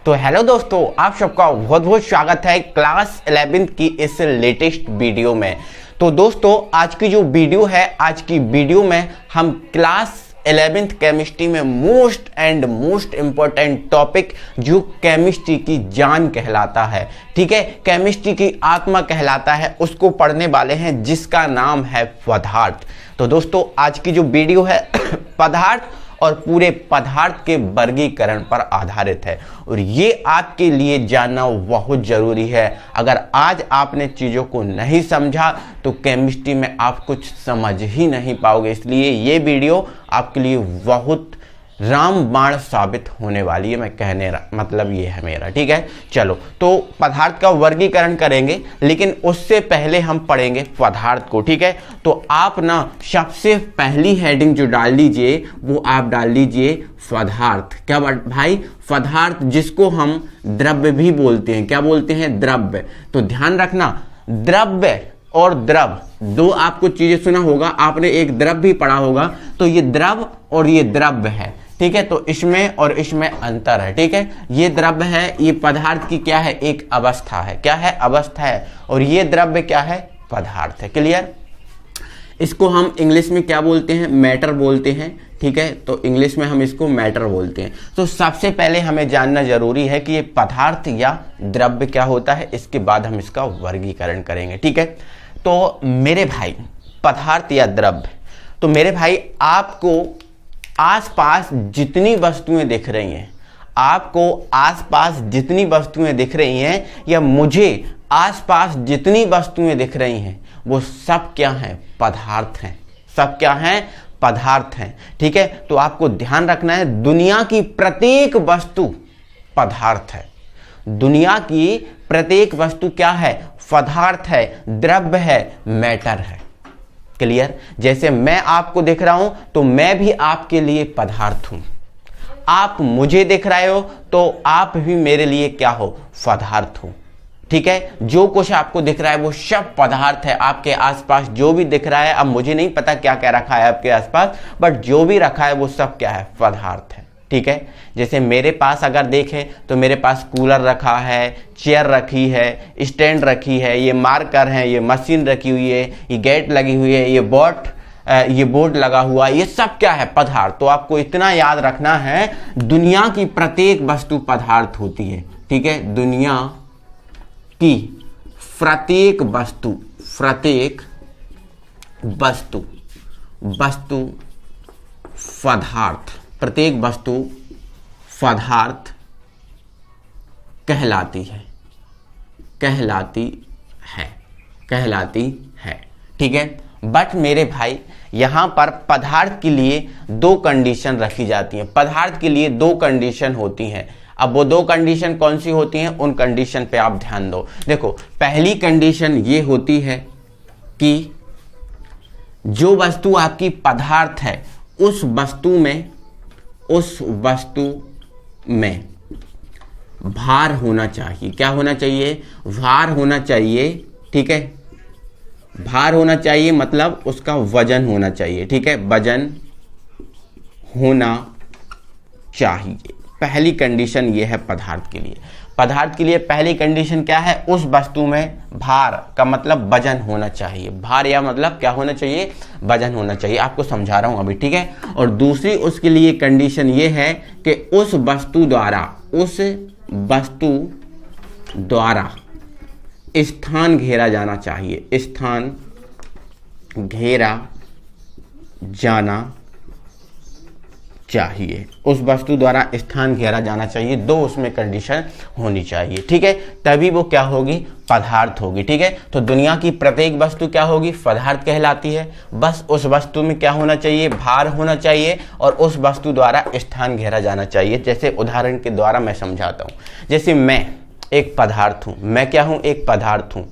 तो हेलो दोस्तों, आप सबका बहुत बहुत स्वागत है क्लास 11th की इस लेटेस्ट वीडियो में। तो दोस्तों, आज की जो वीडियो है, आज की वीडियो में हम क्लास 11th केमिस्ट्री में मोस्ट इंपॉर्टेंट टॉपिक जो केमिस्ट्री की जान कहलाता है, ठीक है, केमिस्ट्री की आत्मा कहलाता है, उसको पढ़ने वाले हैं, जिसका नाम है पदार्थ। तो दोस्तों, आज की जो वीडियो है पदार्थ और पूरे पदार्थ के वर्गीकरण पर आधारित है और ये आपके लिए जानना बहुत जरूरी है। अगर आज आपने चीज़ों को नहीं समझा तो केमिस्ट्री में आप कुछ समझ ही नहीं पाओगे, इसलिए ये वीडियो आपके लिए बहुत रामबाण साबित होने वाली है। मैं कहने मतलब ये है मेरा, ठीक है। चलो, तो पदार्थ का वर्गीकरण करेंगे, लेकिन उससे पहले हम पढ़ेंगे पदार्थ को, ठीक है। तो आप ना सबसे पहली हेडिंग जो डाल लीजिए वो आप डाल लीजिए पदार्थ। क्या भाई? पदार्थ, जिसको हम द्रव्य भी बोलते हैं। क्या बोलते हैं? द्रव्य। तो ध्यान रखना, द्रव्य और द्रव दो आपको चीजें सुना होगा, आपने एक द्रव भी पढ़ा होगा। तो ये द्रव और ये द्रव्य है, ठीक है। तो इसमें और इसमें अंतर है, ठीक है। ये द्रव्य है, ये पदार्थ की क्या है? एक अवस्था है। क्या है? अवस्था है। और ये द्रव्य क्या है? पदार्थ है। क्लियर? इसको हम इंग्लिश में क्या बोलते हैं? मैटर बोलते हैं, ठीक है। तो इंग्लिश में हम इसको मैटर बोलते हैं। तो सबसे पहले हमें जानना जरूरी है कि ये पदार्थ या द्रव्य क्या होता है, इसके बाद हम इसका वर्गीकरण करेंगे, ठीक है। तो मेरे भाई, पदार्थ या द्रव्य, तो मेरे भाई आपको आसपास जितनी वस्तुएं दिख रही हैं, आपको आसपास जितनी वस्तुएं दिख रही हैं या मुझे आसपास जितनी वस्तुएं दिख रही हैं, वो सब क्या हैं? पदार्थ हैं। सब क्या हैं? पदार्थ हैं, ठीक है। तो आपको ध्यान रखना है, दुनिया की प्रत्येक वस्तु पदार्थ है। दुनिया की प्रत्येक वस्तु क्या है? पदार्थ है, द्रव्य है, मैटर है। क्लियर? जैसे मैं आपको दिख रहा हूं तो मैं भी आपके लिए पदार्थ हूं। आप मुझे दिख रहे हो तो आप भी मेरे लिए क्या हो? पदार्थ हो, ठीक है। जो कुछ आपको दिख रहा है वो सब पदार्थ है। आपके आसपास जो भी दिख रहा है, अब मुझे नहीं पता क्या क्या रखा है आपके आसपास, बट जो भी रखा है वो सब क्या है? पदार्थ है, ठीक है। जैसे मेरे पास अगर देखें तो मेरे पास कूलर रखा है, चेयर रखी है, स्टैंड रखी है, ये मार्कर है, ये मशीन रखी हुई है, ये गेट लगी हुई है, ये बोर्ड लगा हुआ है, ये सब क्या है? पदार्थ। तो आपको इतना याद रखना है, दुनिया की प्रत्येक वस्तु पदार्थ होती है, ठीक है। दुनिया की प्रत्येक वस्तु पदार्थ, प्रत्येक वस्तु पदार्थ कहलाती है, ठीक है। बट मेरे भाई, यहां पर पदार्थ के लिए दो कंडीशन रखी जाती हैं। पदार्थ के लिए दो कंडीशन होती हैं। अब वो दो कंडीशन कौन सी होती हैं, उन कंडीशन पे आप ध्यान दो। देखो, पहली कंडीशन ये होती है कि जो वस्तु आपकी पदार्थ है उस वस्तु में भार होना चाहिए। क्या होना चाहिए? भार होना चाहिए, ठीक है। भार होना चाहिए मतलब उसका वजन होना चाहिए, ठीक है। वजन होना चाहिए। पहली कंडीशन ये है पदार्थ के लिए। पदार्थ के लिए पहली कंडीशन क्या है? उस वस्तु में भार का मतलब वजन होना चाहिए। भार या मतलब क्या होना चाहिए? वजन होना चाहिए। आपको समझा रहा हूं अभी, ठीक है। और दूसरी उसके लिए कंडीशन ये है कि उस वस्तु द्वारा स्थान घेरा जाना चाहिए। स्थान घेरा जाना चाहिए। उस वस्तु द्वारा स्थान घेरा जाना चाहिए। दो उसमें कंडीशन होनी चाहिए, ठीक है। तभी वो क्या होगी? पदार्थ होगी, ठीक है। तो दुनिया की प्रत्येक वस्तु क्या होगी? पदार्थ कहलाती है। बस उस वस्तु में क्या होना चाहिए? भार होना चाहिए और उस वस्तु द्वारा स्थान घेरा जाना चाहिए। जैसे उदाहरण के द्वारा मैं समझाता हूँ। जैसे मैं एक पदार्थ हूँ। मैं क्या हूँ? एक पदार्थ हूँ।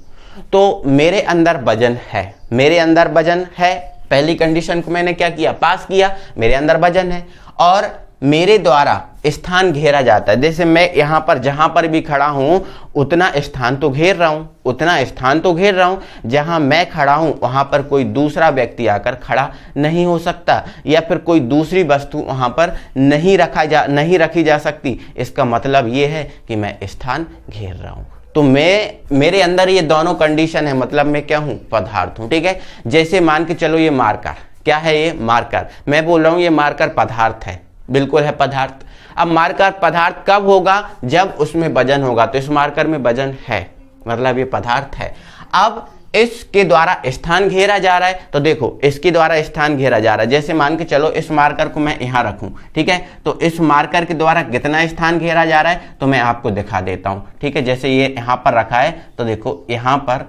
तो मेरे अंदर वजन है। मेरे अंदर वजन है, पहली कंडीशन को मैंने क्या किया? पास किया। मेरे अंदर वजन है और मेरे द्वारा स्थान घेरा जाता है। जैसे मैं यहाँ पर जहाँ पर भी खड़ा हूँ उतना स्थान तो घेर रहा हूँ, उतना स्थान तो घेर रहा हूँ। जहाँ मैं खड़ा हूँ वहाँ पर कोई दूसरा व्यक्ति आकर खड़ा नहीं हो सकता, या फिर कोई दूसरी वस्तु वहाँ पर नहीं रखी जा सकती। इसका मतलब ये है कि मैं स्थान घेर रहा हूँ। तो मेरे अंदर ये दोनों कंडीशन है, मतलब मैं क्या हूँ, पदार्थ हूँ। ठीक है, जैसे मान के चलो ये मार्कर, क्या है ये मार्कर, मैं बोल रहा हूँ ये मार्कर पदार्थ है, बिल्कुल है पदार्थ। अब मार्कर पदार्थ कब होगा, जब उसमें वजन होगा। तो इस मार्कर में वजन है, मतलब ये पदार्थ है। अब इसके द्वारा स्थान घेरा जा रहा है, तो देखो इसके द्वारा स्थान घेरा जा रहा है। जैसे मान के चलो इस मार्कर को मैं यहाँ रखूं, ठीक है, तो इस मार्कर के द्वारा कितना स्थान घेरा जा रहा है तो मैं आपको दिखा देता हूं। ठीक है, जैसे ये यहाँ पर रखा है तो देखो यहाँ पर,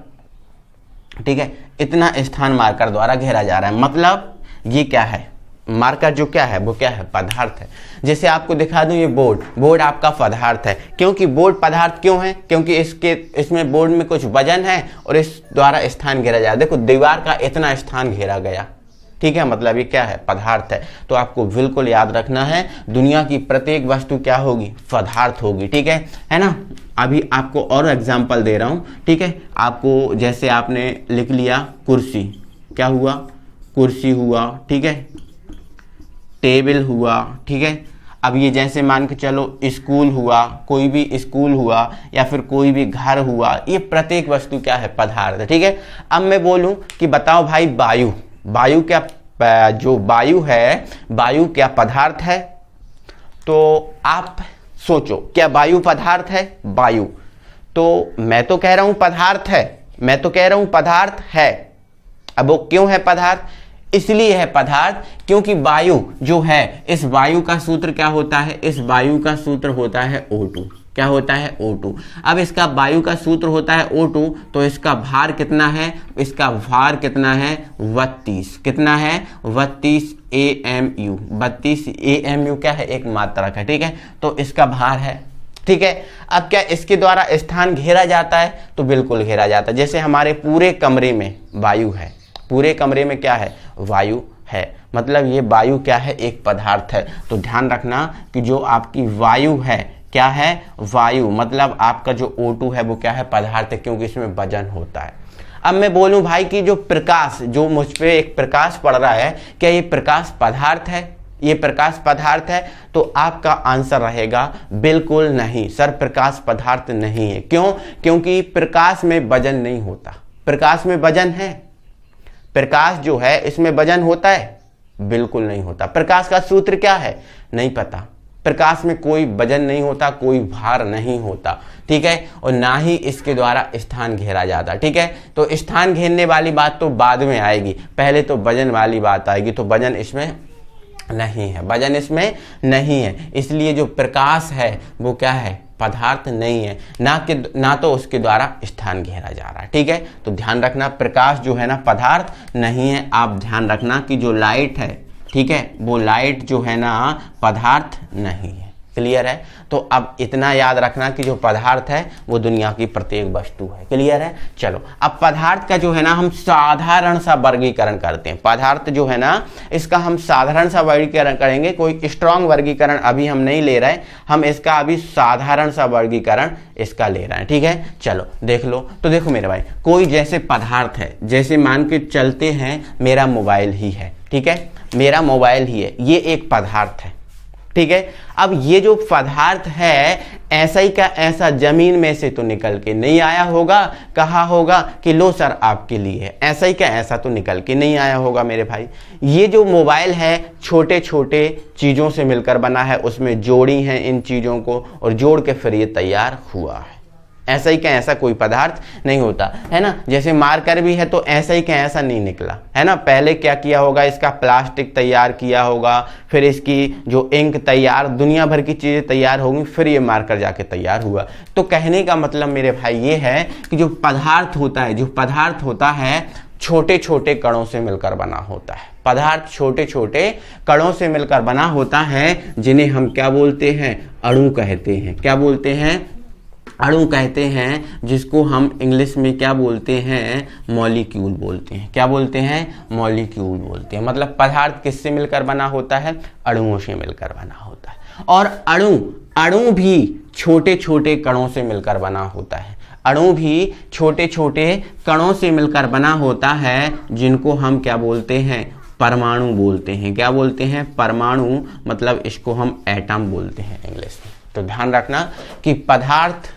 ठीक है, इतना स्थान मार्कर द्वारा घेरा जा रहा है। मतलब ये क्या है, मार्कर जो क्या है वो क्या है, पदार्थ है। जैसे आपको दिखा दूं ये बोर्ड आपका पदार्थ है। क्योंकि बोर्ड पदार्थ क्यों है, क्योंकि इसमें बोर्ड में कुछ वजन है और इस द्वारा स्थान घेरा जाए। देखो दीवार का इतना स्थान घेरा गया, ठीक है, मतलब ये क्या है, पदार्थ है। तो आपको बिल्कुल याद रखना है, दुनिया की प्रत्येक वस्तु क्या होगी, पदार्थ होगी। ठीक है ना। अभी आपको और एग्जाम्पल दे रहा हूं। ठीक है, आपको जैसे आपने लिख लिया कुर्सी, क्या हुआ, कुर्सी हुआ, ठीक है, टेबल हुआ, ठीक है। अब ये जैसे मान के चलो स्कूल हुआ, कोई भी स्कूल हुआ या फिर कोई भी घर हुआ, ये प्रत्येक वस्तु क्या है, पदार्थ है। ठीक है, अब मैं बोलूं कि बताओ भाई वायु क्या, जो वायु है, वायु क्या पदार्थ है? तो आप सोचो, क्या वायु पदार्थ है? वायु तो मैं तो कह रहा हूं पदार्थ है, मैं तो कह रहा हूं पदार्थ है। अब वो क्यों है पदार्थ? इसलिए है पदार्थ क्योंकि वायु जो है, इस वायु का सूत्र क्या होता है, इस वायु का सूत्र होता है O2। क्या होता है, O2। अब इसका वायु का सूत्र होता है O2, तो इसका भार कितना है, इसका भार कितना है, 32। कितना है, 32 AMU। 32 AMU क्या है, एक मात्रक है। ठीक है, तो इसका भार है। ठीक है, अब क्या इसके द्वारा स्थान घेरा जाता है? तो बिल्कुल घेरा जाता है। जैसे हमारे पूरे कमरे में वायु है, पूरे कमरे में क्या है, वायु है, मतलब ये वायु क्या है, एक पदार्थ है। तो ध्यान रखना कि जो आपकी वायु है, क्या है, वायु, मतलब आपका जो O2 है वो क्या है, पदार्थ है, क्योंकि इसमें वजन होता है। अब मैं बोलूं भाई कि जो प्रकाश, जो मुझ पे एक प्रकाश पड़ रहा है, क्या ये प्रकाश पदार्थ है? ये प्रकाश पदार्थ है? तो आपका आंसर रहेगा बिल्कुल नहीं सर, प्रकाश पदार्थ नहीं है। क्यों? क्योंकि प्रकाश में वजन नहीं होता। प्रकाश में वजन है? प्रकाश जो है इसमें वजन होता है? बिल्कुल नहीं होता। प्रकाश का सूत्र क्या है? नहीं पता। प्रकाश में कोई वजन नहीं होता, कोई भार नहीं होता। ठीक है, और ना ही इसके द्वारा स्थान घेरा जाता। ठीक है, तो स्थान घेरने वाली बात तो बाद में आएगी, पहले तो वजन वाली बात आएगी। तो वजन इसमें नहीं है, वजन इसमें नहीं है, इसलिए जो प्रकाश है वो क्या है, पदार्थ नहीं है, ना तो उसके द्वारा स्थान घेरा जा रहा है। ठीक है, तो ध्यान रखना प्रकाश जो है ना पदार्थ नहीं है। आप ध्यान रखना कि जो लाइट है, ठीक है, वो लाइट जो है ना पदार्थ नहीं है। क्लियर है? तो अब इतना याद रखना कि जो पदार्थ है वो दुनिया की प्रत्येक वस्तु है। क्लियर है? चलो, अब पदार्थ का जो है ना हम साधारण सा वर्गीकरण करते हैं। पदार्थ जो है ना इसका हम साधारण सा वर्गीकरण करेंगे, कोई स्ट्रॉन्ग वर्गीकरण अभी हम नहीं ले रहे, हम इसका अभी साधारण सा वर्गीकरण इसका ले रहे हैं। ठीक है, चलो देख लो। तो देखो मेरे भाई, कोई जैसे पदार्थ है, जैसे मान के चलते हैं मेरा मोबाइल ही है। ठीक है, मेरा मोबाइल ही है, ये एक पदार्थ है। ठीक है, अब ये जो पदार्थ है ऐसा ही का ऐसा जमीन में से तो निकल के नहीं आया होगा, कहा होगा कि लो सर आपके लिए है, ऐसा ही का ऐसा तो निकल के नहीं आया होगा मेरे भाई। ये जो मोबाइल है छोटे छोटे चीज़ों से मिलकर बना है, उसमें जोड़ी हैं इन चीज़ों को और जोड़ के फिर ये तैयार हुआ है। ऐसा ही क्या ऐसा कोई पदार्थ नहीं होता है ना। जैसे मार्कर भी है तो ऐसा ही क्या ऐसा नहीं निकला है ना। पहले क्या किया होगा, इसका प्लास्टिक तैयार किया होगा, फिर इसकी जो इंक तैयार, दुनिया भर की चीज़ें तैयार होंगी, फिर ये मार्कर जाके तैयार हुआ। तो कहने का मतलब मेरे भाई ये है कि जो पदार्थ होता है, जो पदार्थ होता है छोटे छोटे कणों से मिलकर बना होता है। पदार्थ छोटे छोटे कणों से मिलकर बना होता है, जिन्हें हम क्या बोलते हैं, अणु कहते हैं। क्या बोलते हैं, अणु कहते हैं, जिसको हम इंग्लिश में क्या बोलते हैं, मॉलिक्यूल बोलते हैं। क्या बोलते हैं, मॉलिक्यूल बोलते हैं। मतलब पदार्थ किससे मिलकर बना होता है, अणुओं से मिलकर बना होता है। और अणु भी छोटे छोटे कणों से मिलकर बना होता है। अणु भी छोटे छोटे कणों से मिलकर बना होता है, जिनको हम क्या बोलते हैं, परमाणु बोलते हैं। क्या बोलते हैं, परमाणु, मतलब इसको हम एटम बोलते हैं इंग्लिश में। तो ध्यान रखना कि पदार्थ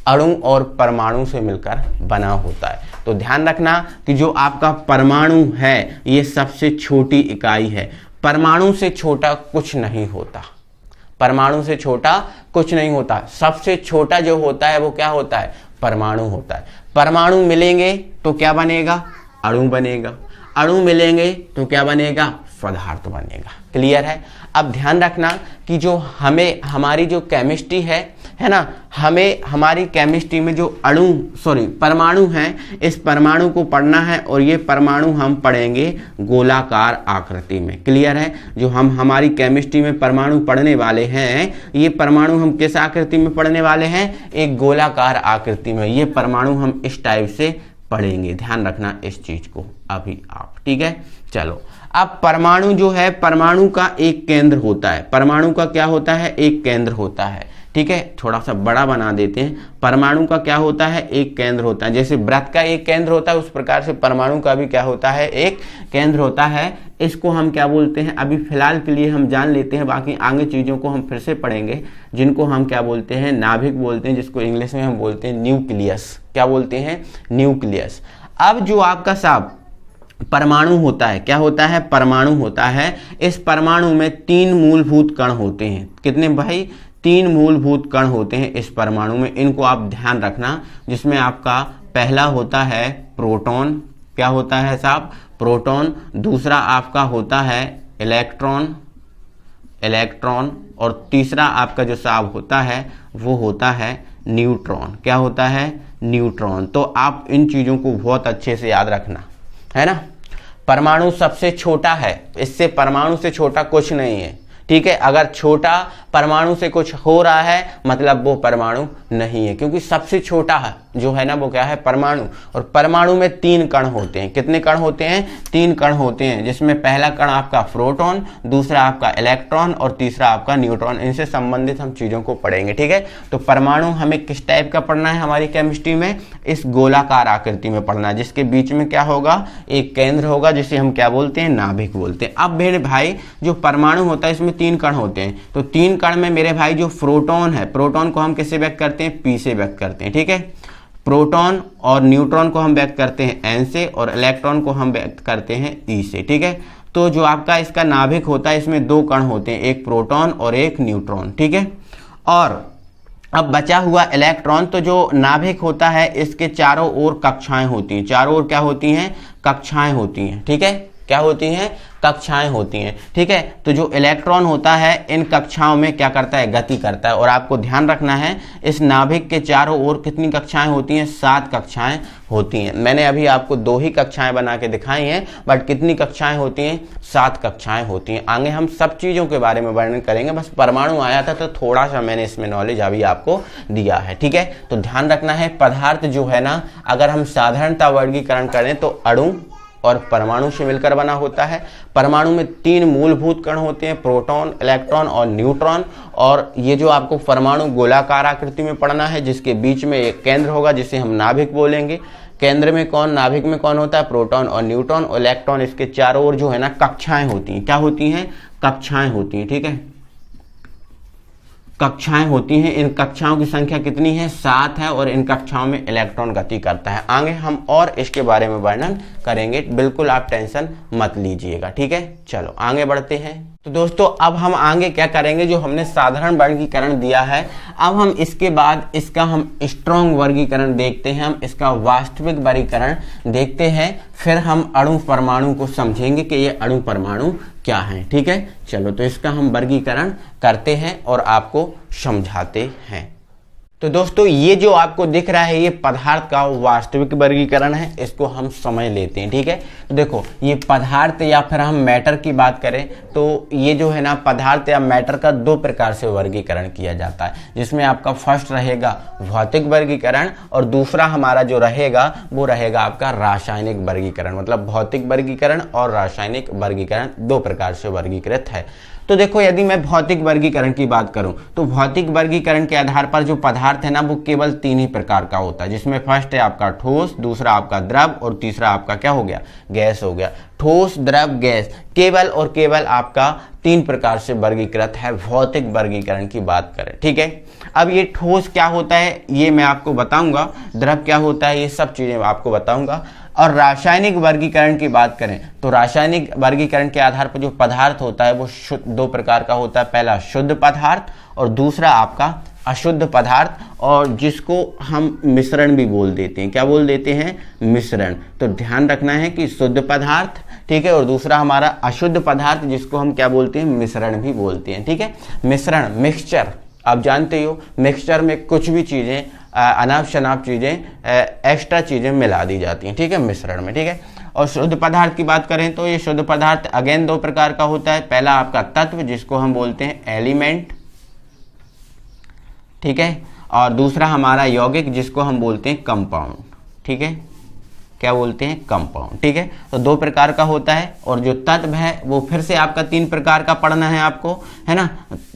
अणु और परमाणु से मिलकर बना होता है। तो ध्यान रखना कि जो आपका परमाणु है ये सबसे छोटी इकाई है। परमाणु से छोटा कुछ नहीं होता, परमाणु से छोटा कुछ नहीं होता। सबसे छोटा जो होता है वो क्या होता है, परमाणु होता है। परमाणु मिलेंगे तो क्या बनेगा, अणु बनेगा। अणु मिलेंगे तो क्या बनेगा, पदार्थ बनेगा। क्लियर है। अब ध्यान रखना कि जो हमारी जो केमिस्ट्री है ना, हमें हमारी केमिस्ट्री में जो परमाणु हैं, इस परमाणु को पढ़ना है और ये परमाणु हम पढ़ेंगे गोलाकार आकृति में। क्लियर है। जो हम हमारी केमिस्ट्री में परमाणु पढ़ने वाले हैं, ये परमाणु हम किस आकृति में पढ़ने वाले हैं, एक गोलाकार आकृति में। ये परमाणु हम इस टाइप से पढ़ेंगे। ध्यान रखना इस चीज को अभी आप, ठीक है। चलो, अब परमाणु जो है, परमाणु का एक केंद्र होता है। परमाणु का क्या होता है, एक केंद्र होता है। ठीक है, थोड़ा सा बड़ा बना देते हैं। परमाणु का क्या होता है, एक केंद्र होता है। जैसे वृत्त का एक केंद्र होता है, उस प्रकार से परमाणु का भी क्या होता है, एक केंद्र होता है। इसको हम क्या बोलते हैं, अभी फिलहाल के लिए हम जान लेते हैं, बाकी आगे चीजों को हम फिर से पढ़ेंगे, जिनको हम क्या बोलते हैं, नाभिक बोलते हैं, जिसको इंग्लिश में हम बोलते हैं न्यूक्लियस। क्या बोलते हैं, न्यूक्लियस। अब जो आपका साहब परमाणु होता है, क्या होता है, परमाणु होता है। इस परमाणु में 3 मूलभूत कण होते हैं। कितने भाई, 3 मूलभूत कण होते हैं इस परमाणु में। इनको आप ध्यान रखना, जिसमें आपका पहला होता है प्रोटॉन। क्या होता है साहब, प्रोटॉन। दूसरा आपका होता है इलेक्ट्रॉन, और तीसरा आपका जो साहब होता है वो होता है न्यूट्रॉन। क्या होता है, न्यूट्रॉन। तो आप इन चीजों को बहुत अच्छे से याद रखना, है ना। परमाणु सबसे छोटा है, इससे परमाणु से छोटा कुछ नहीं है। ठीक है, अगर छोटा परमाणु से कुछ हो रहा है मतलब वो परमाणु नहीं है, क्योंकि सबसे छोटा है जो है ना वो क्या है, परमाणु। और परमाणु में 3 कण होते हैं। कितने कण होते हैं, 3 कण होते हैं, जिसमें पहला कण आपका प्रोटॉन, दूसरा आपका इलेक्ट्रॉन और तीसरा आपका न्यूट्रॉन। इनसे संबंधित हम चीजों को पढ़ेंगे। ठीक है, तो परमाणु हमें किस टाइप का पढ़ना है, हमारी केमिस्ट्री में इस गोलाकार आकृति में पढ़ना है, जिसके बीच में क्या होगा, एक केंद्र होगा, जिसे हम क्या बोलते हैं, नाभिक बोलते हैं। अब मेरे भाई जो परमाणु होता है इसमें 3 कण होते हैं। तो 3 कण में मेरे भाई जो प्रोटॉन है, प्रोटॉन को हम किससे व्यक्त करते हैं, पी से व्यक्त करते हैं। ठीक है, प्रोटॉन और न्यूट्रॉन को हम व्यक्त करते हैं एन से, और इलेक्ट्रॉन को हम व्यक्त करते हैं ई से। ठीक है, तो जो आपका इसका नाभिक होता है, इसमें 2 कण होते हैं, एक प्रोटॉन और एक न्यूट्रॉन। ठीक है, और अब बचा हुआ इलेक्ट्रॉन, तो जो नाभिक होता है इसके चारों ओर कक्षाएं होती हैं। चारों ओर क्या होती हैं, कक्षाएं होती हैं। ठीक है, क्या होती हैं, कक्षाएं होती हैं। ठीक है, तो जो इलेक्ट्रॉन होता है इन कक्षाओं में क्या करता है, गति करता है। और आपको ध्यान रखना है इस नाभिक के चारों ओर कितनी कक्षाएं होती हैं, 7 कक्षाएं होती हैं। मैंने अभी आपको 2 ही कक्षाएं बना के दिखाई हैं, बट कितनी कक्षाएं होती हैं, 7 कक्षाएं होती हैं। आगे हम सब चीजों के बारे में वर्णन करेंगे, बस परमाणु आया था तो थोड़ा सा मैंने इसमें नॉलेज अभी आपको दिया है। ठीक है, तो ध्यान रखना है, पदार्थ जो है ना, अगर हम साधारणतः वर्गीकरण करें तो अणु और परमाणु से मिलकर बना होता है। परमाणु में 3 मूलभूत कण होते हैं, प्रोटॉन, इलेक्ट्रॉन और न्यूट्रॉन। और ये जो आपको परमाणु गोलाकार आकृति में पढ़ना है, जिसके बीच में एक केंद्र होगा जिसे हम नाभिक बोलेंगे। केंद्र में कौन, नाभिक में कौन होता है, प्रोटॉन और न्यूट्रॉन और इलेक्ट्रॉन। इसके चारों ओर जो है ना कक्षाएं होती हैं। क्या होती हैं, कक्षाएं होती हैं। ठीक है, कक्षाएं होती हैं। इन कक्षाओं की संख्या कितनी है, 7 है, और इन कक्षाओं में इलेक्ट्रॉन गति करता है। आगे हम और इसके बारे में वर्णन करेंगे, बिल्कुल आप टेंशन मत लीजिएगा। ठीक है, चलो आगे बढ़ते हैं। तो दोस्तों अब हम आगे क्या करेंगे, जो हमने साधारण वर्गीकरण दिया है, अब हम इसके बाद इसका हम स्ट्रॉन्ग वर्गीकरण देखते हैं, हम इसका वास्तविक वर्गीकरण देखते हैं, फिर हम अणु परमाणु को समझेंगे कि ये अणु परमाणु क्या है। ठीक है, चलो तो इसका हम वर्गीकरण करते हैं और आपको समझाते हैं। तो दोस्तों ये जो आपको दिख रहा है ये पदार्थ का वास्तविक वर्गीकरण है, इसको हम समझ लेते हैं। ठीक है, तो देखो ये पदार्थ या फिर हम मैटर की बात करें तो ये जो है ना पदार्थ या मैटर का 2 प्रकार से वर्गीकरण किया जाता है, जिसमें आपका फर्स्ट रहेगा भौतिक वर्गीकरण और दूसरा हमारा जो रहेगा वो रहेगा आपका रासायनिक वर्गीकरण। मतलब भौतिक वर्गीकरण और रासायनिक वर्गीकरण 2 प्रकार से वर्गीकृत है। तो देखो यदि मैं भौतिक वर्गीकरण की बात करूं तो भौतिक वर्गीकरण के आधार पर जो पदार्थ है ना वो केवल 3 ही प्रकार का होता है, जिसमें फर्स्ट है आपका ठोस, दूसरा आपका द्रव और तीसरा आपका क्या हो गया, गैस हो गया। ठोस, द्रव, गैस, केवल और केवल आपका 3 प्रकार से वर्गीकृत है भौतिक वर्गीकरण की बात करें, ठीक है। अब ये ठोस क्या होता है ये मैं आपको बताऊंगा, द्रव क्या होता है ये सब चीजें मैं आपको बताऊंगा। और रासायनिक वर्गीकरण की बात करें तो रासायनिक वर्गीकरण के आधार पर जो पदार्थ होता है वो 2 प्रकार का होता है, पहला शुद्ध पदार्थ और दूसरा आपका अशुद्ध पदार्थ, और जिसको हम मिश्रण भी बोल देते हैं। क्या बोल देते हैं, मिश्रण। तो ध्यान रखना है कि शुद्ध पदार्थ, ठीक है, और दूसरा हमारा अशुद्ध पदार्थ जिसको हम क्या बोलते हैं, मिश्रण भी बोलते हैं, ठीक है। मिश्रण, मिक्सचर, आप जानते हो मिक्सचर में कुछ भी चीजें अनाप शनाप चीजें एक्स्ट्रा चीजें मिला दी जाती हैं, ठीक है, मिश्रण में, ठीक है। और शुद्ध पदार्थ की बात करें तो ये शुद्ध पदार्थ अगेन 2 प्रकार का होता है, पहला आपका तत्व जिसको हम बोलते हैं एलिमेंट, ठीक है, और दूसरा हमारा यौगिक जिसको हम बोलते हैं कंपाउंड, ठीक है, क्या बोलते हैं, कंपाउंड, ठीक है। तो 2 प्रकार का होता है। और जो तत्व है वो फिर से आपका 3 प्रकार का पढ़ना है आपको, है ना,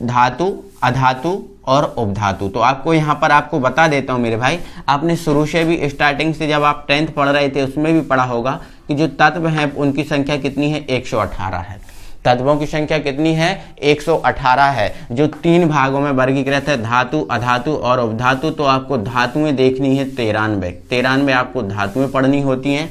धातु, अधातु और उपधातु। तो आपको यहाँ पर आपको बता देता हूँ मेरे भाई, आपने शुरू से भी स्टार्टिंग से जब आप 10th पढ़ रहे थे उसमें भी पढ़ा होगा कि जो तत्व हैं उनकी संख्या कितनी है, 118 है। तत्वों की संख्या कितनी है, 118 है, जो 3 भागों में वर्गीकृत है, धातु, अधातु और उपधातु। तो आपको धातुएं देखनी है 93 आपको धातुएं पढ़नी होती हैं,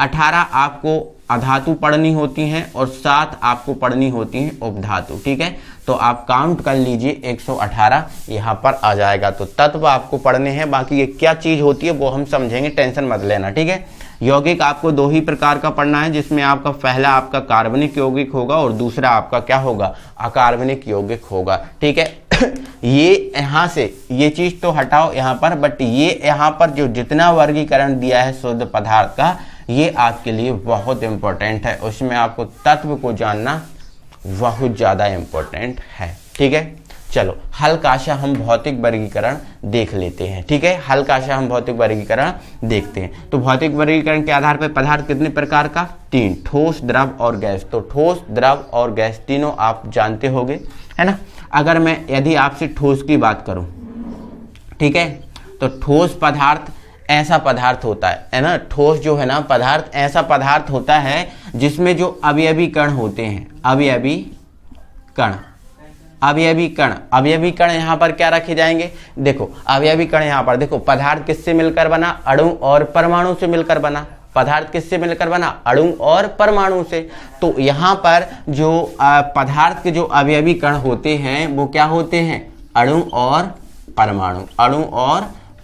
18 आपको अधातु पढ़नी होती हैं और 7 आपको पढ़नी होती हैं उपधातु, ठीक है। तो आप काउंट कर लीजिए 118 यहाँ पर आ जाएगा। तो तत्व आपको पढ़ने हैं, बाकी ये क्या चीज होती है वो हम समझेंगे, टेंशन मत लेना, ठीक है। यौगिक आपको 2 ही प्रकार का पढ़ना है, जिसमें आपका पहला आपका कार्बनिक यौगिक होगा और दूसरा आपका क्या होगा, अकार्बनिक यौगिक होगा, ठीक है। ये यहाँ से ये चीज तो हटाओ यहाँ पर, बट ये यहाँ पर जो जितना वर्गीकरण दिया है शुद्ध पदार्थ का, ये आपके लिए बहुत इंपॉर्टेंट है। उसमें आपको तत्व को जानना बहुत ज्यादा इंपॉर्टेंट है, ठीक है। चलो हल्का सा हम भौतिक वर्गीकरण देख लेते हैं, ठीक है, हल्का सा हम भौतिक वर्गीकरण देखते हैं। तो भौतिक वर्गीकरण के आधार पर पदार्थ कितने प्रकार का, 3, ठोस, द्रव और गैस। तो ठोस, द्रव और गैस तीनों आप जानते होंगे, है ना। अगर मैं यदि आपसे ठोस की बात करूं, ठीक है, तो ठोस पदार्थ ऐसा पदार्थ होता है ना, ठोस जो है ना पदार्थ ऐसा पदार्थ होता है जिसमें जो अवयवी कण होते हैं, अवयवी कण यहाँ पर क्या रखे जाएंगे, देखो अवयवी कण यहाँ पर देखो, पदार्थ किससे मिलकर बना, अणु और परमाणु से मिलकर बना। पदार्थ किससे मिलकर बना, अणु और परमाणु से। तो यहाँ पर जो पदार्थ के जो अवयवी कण होते हैं वो क्या होते हैं, अणु और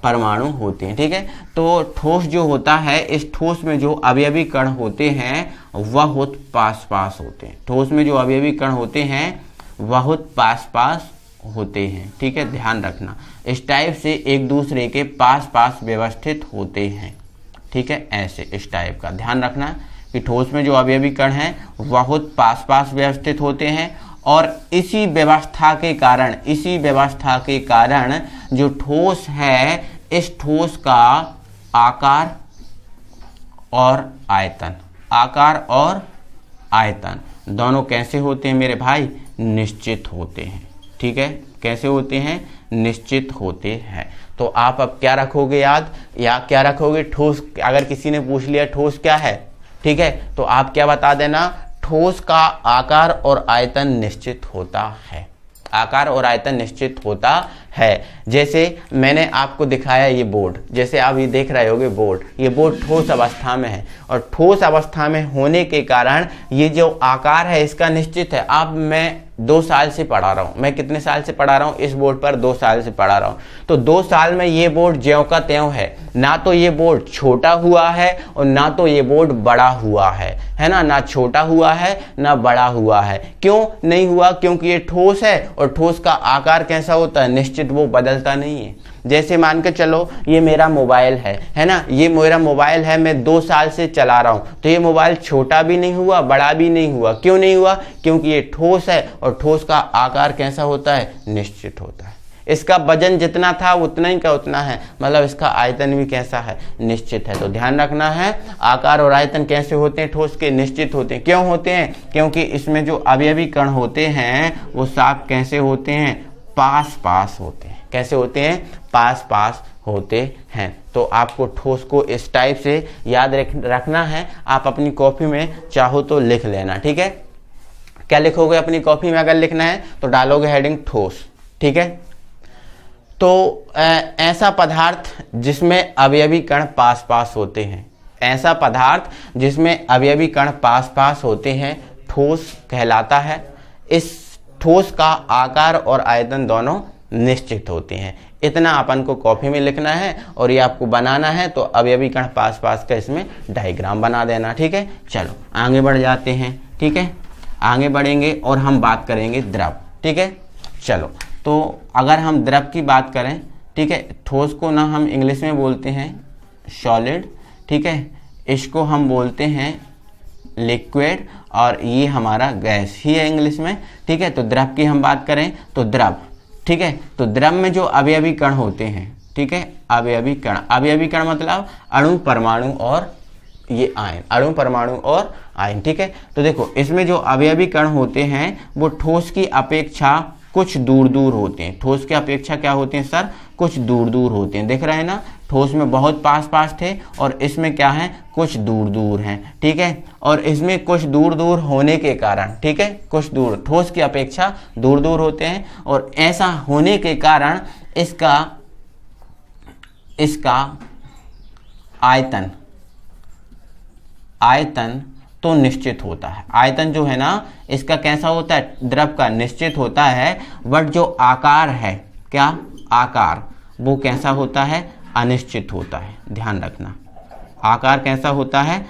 परमाणु होते हैं, ठीक है। तो ठोस जो होता है, इस ठोस में जो अवयवी कण होते हैं वह बहुत पास होते हैं। ठोस में जो अवयवी कण होते हैं बहुत पास होते हैं, ठीक है, ध्यान रखना। इस टाइप से एक दूसरे के पास व्यवस्थित होते हैं, ठीक है, ऐसे इस टाइप का ध्यान रखना कि ठोस में जो अवयवी कण हैं बहुत पास व्यवस्थित होते हैं। और इसी व्यवस्था के कारण जो ठोस है, इस ठोस का आकार और आयतन दोनों कैसे होते हैं मेरे भाई, निश्चित होते हैं, ठीक है। कैसे होते हैं, निश्चित होते हैं। तो आप अब क्या रखोगे याद, या क्या रखोगे, ठोस। अगर किसी ने पूछ लिया ठोस क्या है, ठीक है, तो आप क्या बता देना, ठोस का आकार और आयतन निश्चित होता है, आकार और आयतन निश्चित होता है। जैसे मैंने आपको दिखाया ये बोर्ड, जैसे आप ये देख रहे होगे बोर्ड, ये बोर्ड ठोस अवस्था में है और ठोस अवस्था में होने के कारण ये जो आकार है इसका निश्चित है। अब मैं 2 साल से पढ़ा रहा हूँ, मैं कितने साल से पढ़ा रहा हूँ, इस बोर्ड पर 2 साल से पढ़ा रहा हूँ। तो 2 साल में ये बोर्ड ज्यों का त्यों है, ना तो ये बोर्ड छोटा हुआ है और ना तो ये बोर्ड बड़ा हुआ है ना, ना छोटा हुआ है ना बड़ा हुआ है। क्यों नहीं हुआ, क्योंकि ये ठोस है और ठोस का आकार कैसा होता है, निश्चित, वो बदलता नहीं है। जैसे मान के चलो ये मेरा मोबाइल है ना, ये मेरा मोबाइल है, मैं 2 साल से चला रहा हूँ, तो ये मोबाइल छोटा भी नहीं हुआ बड़ा भी नहीं हुआ। क्यों नहीं हुआ, क्योंकि ये ठोस है और ठोस का आकार कैसा होता है, निश्चित होता है। इसका वजन जितना था उतना ही का उतना है, मतलब इसका आयतन भी कैसा है, निश्चित है। तो ध्यान रखना है आकार और आयतन कैसे होते हैं, ठोस के निश्चित होते हैं। क्यों होते हैं? क्योंकि इसमें जो अवयवी कण होते हैं वो साफ कैसे होते हैं, पास पास होते हैं। कैसे होते हैं? पास पास होते हैं। तो आपको ठोस को इस टाइप से याद रखना है। आप अपनी कॉपी में चाहो तो लिख लेना, ठीक है। क्या लिखोगे अपनी कॉपी में? अगर लिखना है तो डालोगे हेडिंग ठोस, ठीक है। तो ऐसा पदार्थ जिसमें अवयवी कण पास पास होते हैं, ऐसा पदार्थ जिसमें अवयवी कण पास पास होते हैं ठोस कहलाता है। इस ठोस का आकार और आयतन दोनों निश्चित होते हैं। इतना अपन को कॉपी में लिखना है और ये आपको बनाना है। तो अवयवी कण पास पास का इसमें डायग्राम बना देना, ठीक है। चलो आगे बढ़ जाते हैं, ठीक है। आगे बढ़ेंगे और हम बात करेंगे द्रव, ठीक है। चलो तो अगर हम द्रव की बात करें, ठीक है, ठोस को ना हम इंग्लिश में बोलते हैं सॉलिड, ठीक है, इसको हम बोलते हैं लिक्विड और ये हमारा गैस ही है इंग्लिश में, ठीक है। तो द्रव की हम बात करें तो द्रव, ठीक है। तो द्रव में जो अवयवी कण होते हैं, ठीक है, अवयवी कण मतलब अणु परमाणु और ये आयन, अणु परमाणु और आयन, ठीक है। तो देखो इसमें जो अवयवी कण होते हैं वो ठोस की अपेक्षा कुछ दूर दूर होते हैं। ठोस की अपेक्षा क्या होते हैं सर? कुछ दूर दूर होते हैं। दिख रहा है ना, ठोस में बहुत पास पास थे और इसमें क्या है, कुछ दूर दूर हैं, ठीक है। और इसमें कुछ दूर दूर होने के कारण, ठीक है, कुछ दूर ठोस की अपेक्षा दूर दूर होते हैं और ऐसा होने के कारण इसका आयतन तो निश्चित होता है। आयतन जो है ना इसका कैसा होता है, द्रव का निश्चित होता है, बट जो आकार है, क्या आकार, वो कैसा होता है, अनिश्चित होता है। ध्यान रखना, आकार कैसा होता है,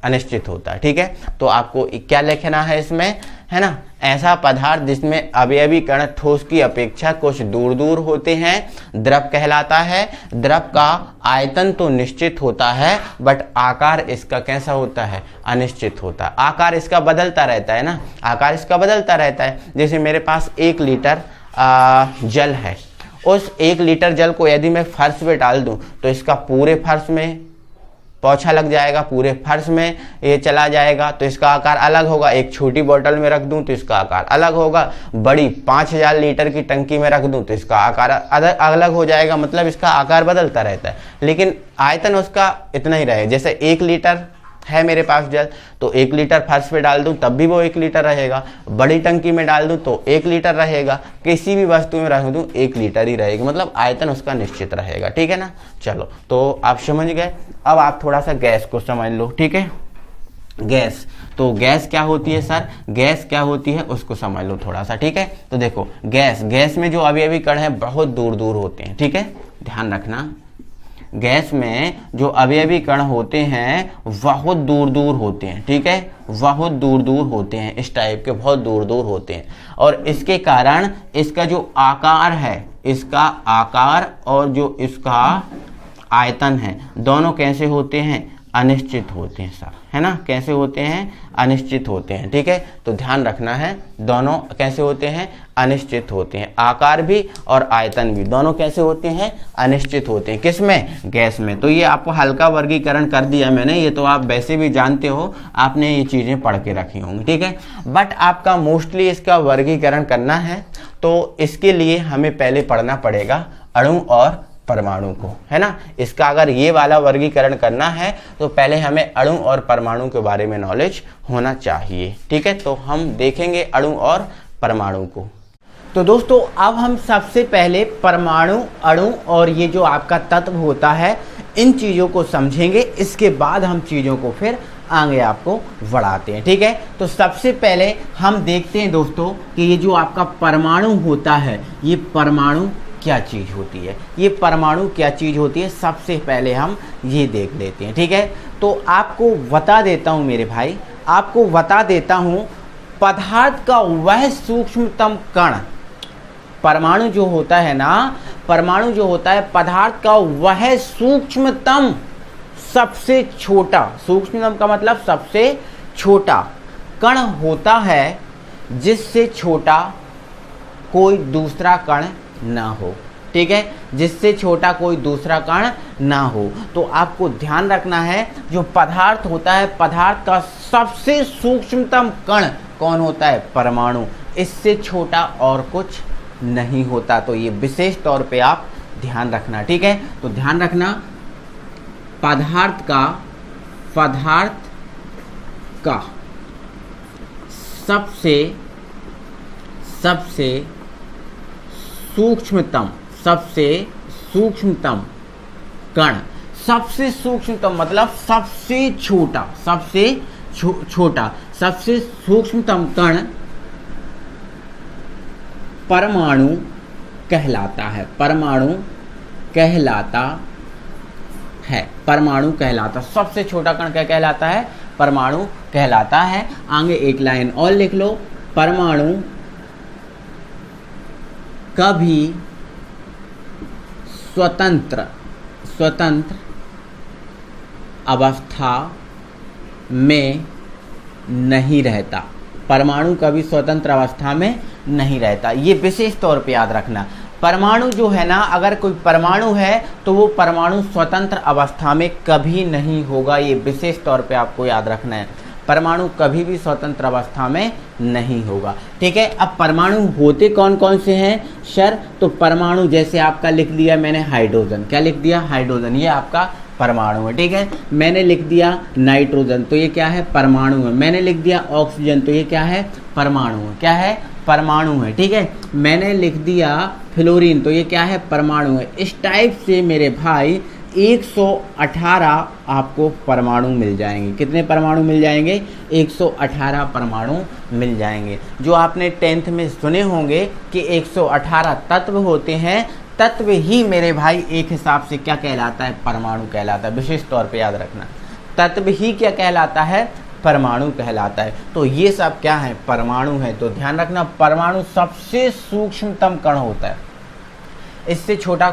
अनिश्चित होता है, ठीक है। तो आपको क्या लिखना है इसमें, है ना, ऐसा पदार्थ जिसमें अवयवी कण ठोस की अपेक्षा कुछ दूर दूर होते हैं द्रव कहलाता है। द्रव का आयतन तो निश्चित होता है बट आकार इसका कैसा होता है, अनिश्चित होता है। आकार इसका बदलता रहता है ना, आकार इसका बदलता रहता है। जैसे मेरे पास 1 लीटर जल है, उस 1 लीटर जल को यदि मैं फर्श पे डाल दूं तो इसका पूरे फर्श में पोछा लग जाएगा, पूरे फर्श में ये चला जाएगा, तो इसका आकार अलग होगा। एक छोटी बोतल में रख दूं तो इसका आकार अलग होगा, बड़ी 5000 लीटर की टंकी में रख दूं तो इसका आकार अलग हो जाएगा। मतलब इसका आकार बदलता रहता है लेकिन आयतन उसका इतना ही रहे। जैसे 1 लीटर है मेरे पास जल, तो 1 लीटर फर्श पे डाल दूं तब भी वो 1 लीटर रहेगा, बड़ी टंकी में डाल दूं तो 1 लीटर रहेगा, किसी भी वस्तु में रख दूं 1 लीटर ही रहेगी, मतलब आयतन उसका निश्चित रहेगा, ठीक है ना। चलो तो आप समझ गए। अब आप थोड़ा सा गैस को समझ लो, ठीक है। गैस, तो गैस क्या होती है सर, गैस क्या होती है उसको समझ लो थोड़ा सा, ठीक है। तो देखो गैस में जो अवयवी कण है बहुत दूर दूर होते हैं, ठीक है, ध्यान रखना। गैस में जो अवयवी कण होते हैं बहुत दूर दूर होते हैं, ठीक है, बहुत दूर दूर होते हैं, इस टाइप के बहुत दूर दूर होते हैं। और इसके कारण इसका जो आकार है, इसका आकार और जो इसका आयतन है दोनों कैसे होते हैं, अनिश्चित होते हैं सर, है ना। कैसे होते हैं, अनिश्चित होते हैं, ठीक है। तो ध्यान रखना है, दोनों कैसे होते हैं, अनिश्चित होते हैं। आकार भी और आयतन भी दोनों कैसे होते हैं, अनिश्चित होते हैं। किसमें, गैस में। तो ये आपको हल्का वर्गीकरण कर दिया मैंने, ये तो आप वैसे भी जानते हो, आपने ये चीजें पढ़ के रखी होंगी, ठीक है। बट आपका मोस्टली इसका वर्गीकरण करना है तो इसके लिए हमें पहले पढ़ना पड़ेगा अणु और परमाणु को, है ना। इसका अगर ये वाला वर्गीकरण करना है तो पहले हमें अणु और परमाणु के बारे में नॉलेज होना चाहिए, ठीक है। तो हम देखेंगे अणु और परमाणु को। तो दोस्तों अब हम सबसे पहले परमाणु, अणु और ये जो आपका तत्व होता है इन चीज़ों को समझेंगे, इसके बाद हम चीज़ों को फिर आगे आपको बढ़ाते हैं, ठीक है। तो सबसे पहले हम देखते हैं दोस्तों कि ये जो आपका परमाणु होता है, ये परमाणु क्या चीज़ होती है, ये परमाणु क्या चीज़ होती है, सबसे पहले हम ये देख लेते हैं, ठीक है। तो आपको बता देता हूँ मेरे भाई, आपको बता देता हूँ पदार्थ का वह सूक्ष्मतम कण, परमाणु जो होता है ना, परमाणु जो होता है पदार्थ का वह सूक्ष्मतम, सबसे छोटा, सूक्ष्मतम का मतलब सबसे छोटा कण होता है जिससे छोटा कोई दूसरा कण ना हो, ठीक है, जिससे छोटा कोई दूसरा कण ना हो। तो आपको ध्यान रखना है जो पदार्थ होता है, पदार्थ का सबसे सूक्ष्मतम कण कौन होता है? परमाणु। इससे छोटा और कुछ नहीं होता। तो ये विशेष तौर पे आप ध्यान रखना, ठीक है। तो ध्यान रखना पदार्थ का सबसे सूक्ष्मतम कण, सबसे सूक्ष्मतम मतलब सबसे छोटा, सबसे सूक्ष्मतम कण परमाणु कहलाता है। परमाणु कहलाता, सबसे छोटा कण क्या कहलाता है? परमाणु कहलाता है। आगे एक लाइन और लिख लो, परमाणु कभी स्वतंत्र अवस्था में नहीं रहता। परमाणु कभी स्वतंत्र अवस्था में नहीं रहता। ये विशेष तौर पे याद रखना। परमाणु जो है ना, अगर कोई परमाणु है तो वो परमाणु स्वतंत्र अवस्था में कभी नहीं होगा। ये विशेष तौर पे आपको याद रखना है, परमाणु कभी भी स्वतंत्र अवस्था में नहीं होगा, ठीक है। अब परमाणु होते कौन कौन से हैं सर? तो परमाणु जैसे आपका लिख दिया मैंने हाइड्रोजन, क्या लिख दिया? हाइड्रोजन, ये आपका परमाणु है, ठीक है। मैंने लिख दिया नाइट्रोजन, तो ये क्या है? परमाणु है। मैंने लिख दिया ऑक्सीजन, तो ये क्या है? परमाणु है। क्या है? परमाणु है, ठीक है। मैंने लिख दिया फ्लोरीन, तो ये क्या है? परमाणु है। इस टाइप से मेरे भाई 118 आपको परमाणु मिल जाएंगे। कितने परमाणु मिल जाएंगे? 118 परमाणु मिल जाएंगे। जो आपने 10th में सुने होंगे कि 118 तत्व होते हैं, तत्व ही मेरे भाई एक हिसाब से क्या कहलाता है? परमाणु कहलाता है। विशेष तौर पे याद रखना, तत्व ही क्या कहलाता है? परमाणु कहलाता है। तो ये सब क्या है? परमाणु है। तो ध्यान रखना परमाणु सबसे सूक्ष्मतम कण होता है, इससे छोटा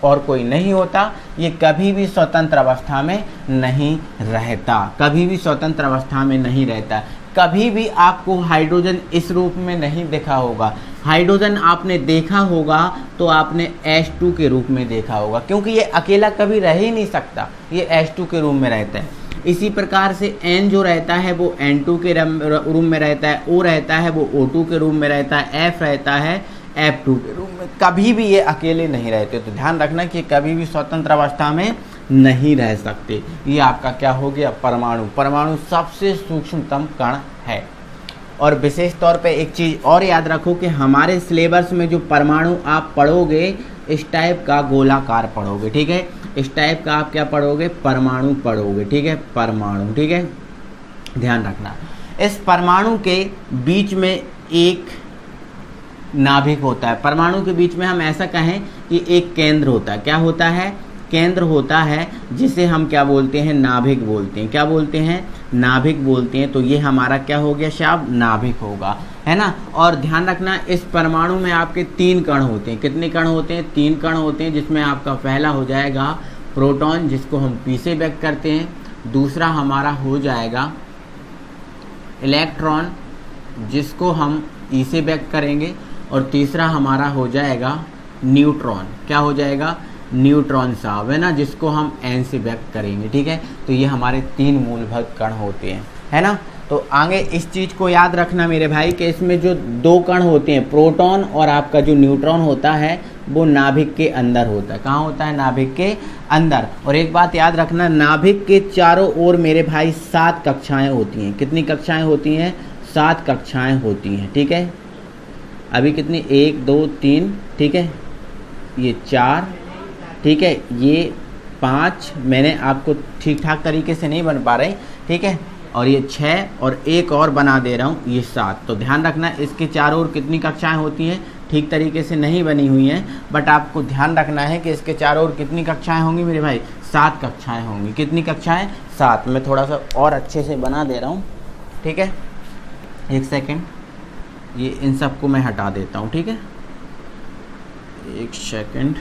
और कोई नहीं होता। ये कभी भी स्वतंत्र अवस्था में नहीं रहता, कभी भी स्वतंत्र अवस्था में नहीं रहता। कभी भी आपको हाइड्रोजन इस रूप में नहीं देखा होगा। हाइड्रोजन आपने देखा होगा तो आपने H2 के रूप में देखा होगा, क्योंकि ये अकेला कभी रह ही नहीं सकता, ये H2 के रूप में रहता है। इसी प्रकार से N जो रहता है वो N2 के रूप में रहता है, O रहता है वो O2 के रूप में रहता है, F रहता है F2 के रूप में। कभी भी ये अकेले नहीं रहते। तो ध्यान रखना कि कभी भी स्वतंत्र अवस्था में नहीं रह सकते। ये आपका क्या हो गया? परमाणु। परमाणु सबसे सूक्ष्मतम कण है। और विशेष तौर पे एक चीज़ और याद रखो कि हमारे सिलेबस में जो परमाणु आप पढ़ोगे इस टाइप का गोलाकार पढ़ोगे, ठीक है। इस टाइप का आप क्या पढ़ोगे? परमाणु पढ़ोगे, ठीक है। परमाणु, ठीक है, ध्यान रखना। इस परमाणु के बीच में एक नाभिक होता है। परमाणु के बीच में हम ऐसा कहें कि एक केंद्र होता है। क्या होता है? केंद्र होता है, जिसे हम क्या बोलते हैं? नाभिक बोलते हैं। क्या बोलते हैं? नाभिक बोलते हैं। तो ये हमारा क्या हो गया शब्द? नाभिक होगा, है ना। और ध्यान रखना इस परमाणु में आपके 3 कण होते हैं। कितने कण होते हैं? 3 कण होते हैं, जिसमें आपका पहला हो जाएगा प्रोटॉन, जिसको हम P से व्यक्त करते हैं। दूसरा हमारा हो जाएगा इलेक्ट्रॉन, जिसको हम E से व्यक्त करेंगे। और तीसरा हमारा हो जाएगा न्यूट्रॉन। क्या हो जाएगा? न्यूट्रॉन साहब, है ना, जिसको हम N से व्यक्त करेंगे, ठीक है। तो ये हमारे 3 मूलभूत कण होते हैं, है ना। तो आगे इस चीज़ को याद रखना मेरे भाई कि इसमें जो 2 कण होते हैं, प्रोटॉन और आपका जो न्यूट्रॉन होता है, वो नाभिक के अंदर होता है। कहाँ होता है? नाभिक के अंदर। और एक बात याद रखना, नाभिक के चारों ओर मेरे भाई 7 कक्षाएं होती हैं। कितनी कक्षाएं होती हैं? 7 कक्षाएं होती हैं, ठीक है। अभी कितनी? 1 2 3, ठीक है, ये 4, ठीक है, ये 5 मैंने आपको ठीक ठाक तरीके से नहीं बन पा रहे, ठीक है। और ये 6 और एक और बना दे रहा हूँ, ये 7। तो ध्यान रखना इसके चारों ओर कितनी कक्षाएं होती हैं? ठीक तरीके से नहीं बनी हुई हैं, बट आपको ध्यान रखना है कि इसके चारों ओर कितनी कक्षाएं होंगी मेरे भाई? 7 कक्षाएं होंगी। कितनी कक्षाएं? 7। मैं थोड़ा सा और अच्छे से बना दे रहा हूँ, ठीक है। एक सेकेंड, ये इन सबको मैं हटा देता हूँ, ठीक है। एक सेकेंड,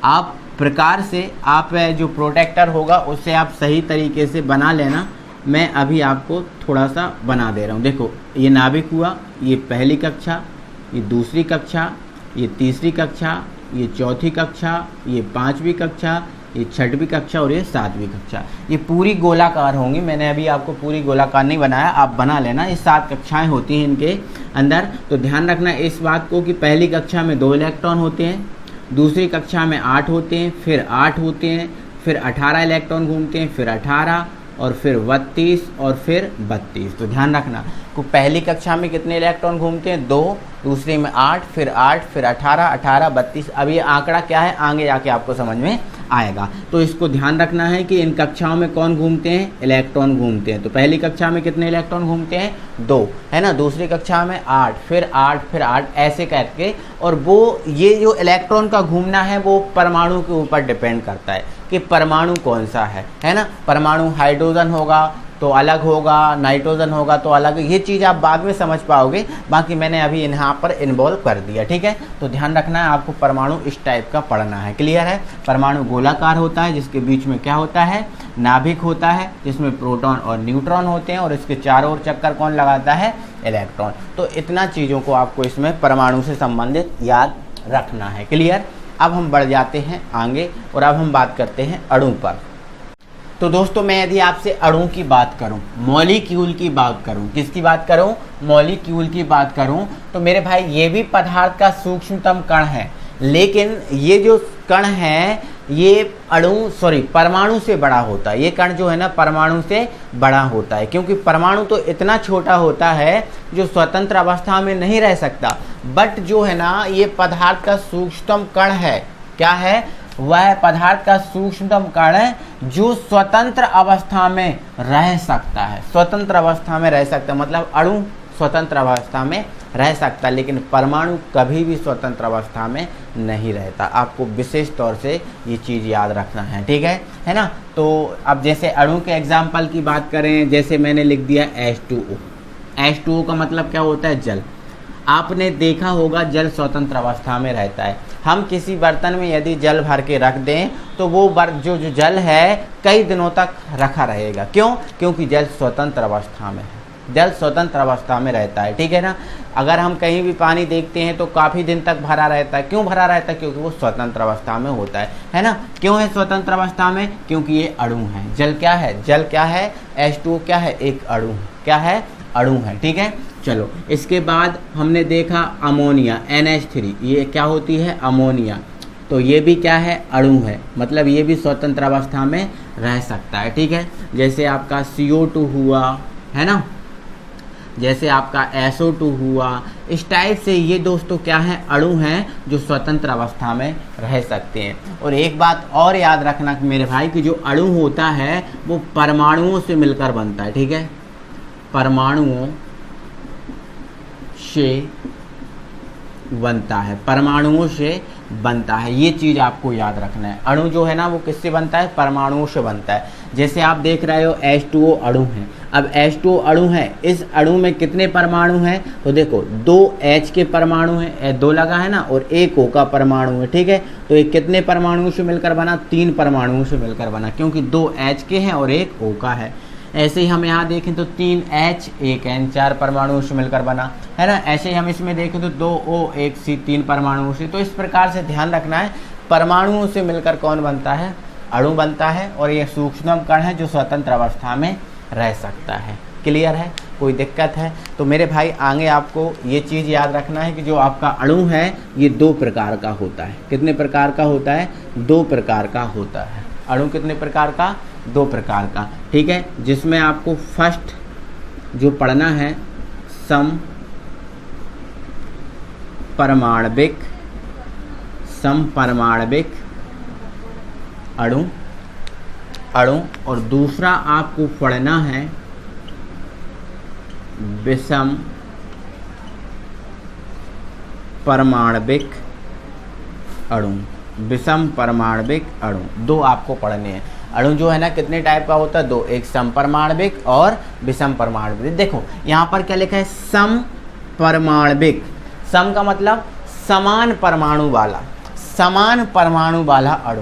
आप प्रकार से आप जो प्रोटेक्टर होगा उससे आप सही तरीके से बना लेना, मैं अभी आपको थोड़ा सा बना दे रहा हूँ। देखो ये नाभिक हुआ, ये पहली कक्षा, ये दूसरी कक्षा, ये तीसरी कक्षा, ये चौथी कक्षा, ये पांचवी कक्षा, ये छठवीं कक्षा और ये सातवीं कक्षा। ये पूरी गोलाकार होंगी। मैंने अभी आपको पूरी गोलाकार नहीं बनाया, आप बना लेना। ये 7 कक्षाएं होती हैं इनके अंदर। तो ध्यान रखना इस बात को कि पहली कक्षा में 2 इलेक्ट्रॉन होते हैं, दूसरी कक्षा में 8 होते हैं, फिर 8 होते हैं, फिर 18 इलेक्ट्रॉन घूमते हैं, फिर 18 और फिर 32 और फिर 32। तो ध्यान रखना को पहली कक्षा में कितने इलेक्ट्रॉन घूमते हैं? 2, दूसरी में 8, फिर 18, 18, 32। अब ये आंकड़ा क्या है आगे जाके आपको समझ में आएगा। तो इसको ध्यान रखना है कि इन कक्षाओं में कौन घूमते हैं? इलेक्ट्रॉन घूमते हैं। तो पहली कक्षा में कितने इलेक्ट्रॉन घूमते हैं? 2, है ना। दूसरी कक्षा में 8, फिर 8, फिर 8, ऐसे करके। और वो ये जो इलेक्ट्रॉन का घूमना है वो परमाणु के ऊपर डिपेंड करता है कि परमाणु कौन सा है ना। परमाणु हाइड्रोजन होगा तो अलग होगा, नाइट्रोजन होगा तो अलग। ये चीज़ आप बाद में समझ पाओगे, बाकी मैंने अभी यहाँ पर इन्वॉल्व कर दिया, ठीक है। तो ध्यान रखना है आपको परमाणु इस टाइप का पढ़ना है, क्लियर है। परमाणु गोलाकार होता है जिसके बीच में क्या होता है? नाभिक होता है जिसमें प्रोटॉन और न्यूट्रॉन होते हैं और इसके चारों ओर चक्कर कौन लगाता है? इलेक्ट्रॉन। तो इतना चीज़ों को आपको इसमें परमाणु से संबंधित याद रखना है, क्लियर। अब हम बढ़ जाते हैं आगे और अब हम बात करते हैं अणु पर। तो दोस्तों मैं यदि आपसे अणु की बात करूं, मॉलिक्यूल की बात करूं, किसकी बात करूं? मॉलिक्यूल की बात करूं, तो मेरे भाई ये भी पदार्थ का सूक्ष्मतम कण है, लेकिन ये जो कण है ये परमाणु से बड़ा होता है। ये कण जो है ना परमाणु से बड़ा होता है, क्योंकि परमाणु तो इतना छोटा होता है जो स्वतंत्र अवस्था में नहीं रह सकता। बट जो है ना ये पदार्थ का सूक्ष्मतम कण है। क्या है? वह पदार्थ का सूक्ष्मतम कण है जो स्वतंत्र अवस्था में रह सकता है। स्वतंत्र अवस्था में रह सकता है मतलब अणु स्वतंत्र अवस्था में रह सकता है, लेकिन परमाणु कभी भी स्वतंत्र अवस्था में नहीं रहता। आपको विशेष तौर से ये चीज़ याद रखना है, ठीक है ना। तो अब जैसे अणु के एग्जाम्पल की बात करें, जैसे मैंने लिख दिया H2O। H2O का मतलब क्या होता है? जल। आपने देखा होगा जल स्वतंत्र अवस्था में रहता है। हम किसी बर्तन में यदि जल भर के रख दें तो वो जो जल है कई दिनों तक रखा रहेगा। क्यों? क्योंकि जल स्वतंत्र अवस्था में है, जल स्वतंत्र अवस्था में रहता है, ठीक है ना। अगर हम कहीं भी पानी देखते हैं तो काफ़ी दिन तक भरा रहता है। क्यों भरा रहता है? क्योंकि वो स्वतंत्र अवस्था में होता है ना। क्यों है स्वतंत्र अवस्था में? क्योंकि ये अणु है। जल क्या है? जल क्या है? H2O क्या है? एक अणु। क्या है? अणु है, ठीक है। चलो इसके बाद हमने देखा अमोनिया, NH3। ये क्या होती है? अमोनिया। तो ये भी क्या है? अणु है, मतलब ये भी स्वतंत्र अवस्था में रह सकता है, ठीक है। जैसे आपका CO2 हुआ, है ना, जैसे आपका SO2 हुआ। इस टाइप से ये दोस्तों क्या है? अणु हैं जो स्वतंत्र अवस्था में रह सकते हैं। और एक बात और याद रखना मेरे भाई कि जो अणु होता है वो परमाणुओं से मिलकर बनता है, ठीक है। परमाणुओं से बनता है, परमाणुओं से बनता है। ये चीज़ आपको याद रखना है। अणु जो है ना वो किससे बनता है? परमाणुओं से बनता है। जैसे आप देख रहे हो H2O अणु है। अब H2O अणु है, इस अणु में कितने परमाणु हैं? तो देखो 2 H के परमाणु हैं, 2 लगा है ना, और 1 O का परमाणु है, ठीक है। तो ये कितने परमाणुओं से मिलकर बना? 3 परमाणुओं से मिलकर बना, क्योंकि 2 H के हैं और 1 O का है। ऐसे ही हम यहाँ देखें तो 3 H 1 N 4 परमाणुओं से मिलकर बना, है ना। ऐसे ही हम इसमें देखें तो 2 O 1 C 3 परमाणुओं से। तो इस प्रकार से ध्यान रखना है परमाणुओं से मिलकर कौन बनता है? अणु बनता है। और ये सूक्ष्मतम कण है जो स्वतंत्र अवस्था में रह सकता है, क्लियर है। कोई दिक्कत है? तो मेरे भाई आगे आपको ये चीज़ याद रखना है कि जो आपका अणु है ये 2 प्रकार का होता है। कितने प्रकार का होता है? 2 प्रकार का होता है। अणु कितने प्रकार का? 2 प्रकार का, ठीक है। जिसमें आपको फर्स्ट जो पढ़ना है समपरमाण्विक अणु, और दूसरा आपको पढ़ना है विषम परमाण्विक अणु। विषम परमाण्विक अणु 2 आपको पढ़ने हैं। अणु जो है ना कितने टाइप का होता है? 2, एक समपरमाण्विक और विषम परमाण्विक। देखो यहाँ पर क्या लिखा है? समपरमाण्विक। सम का मतलब समान परमाणु वाला, समान परमाणु वाला अणु,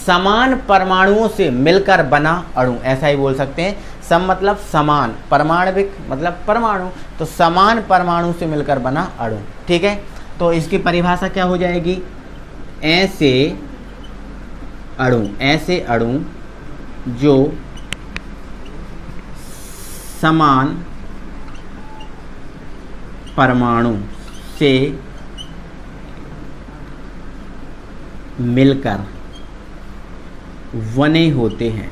समान परमाणुओं से मिलकर बना अणु, ऐसा ही बोल सकते हैं। सम मतलब समान, परमाणविक मतलब परमाणु, तो समान परमाणु से मिलकर बना अणु। ठीक है, तो इसकी परिभाषा क्या हो जाएगी, ऐसे अणु जो समान परमाणु से मिलकर बने होते हैं,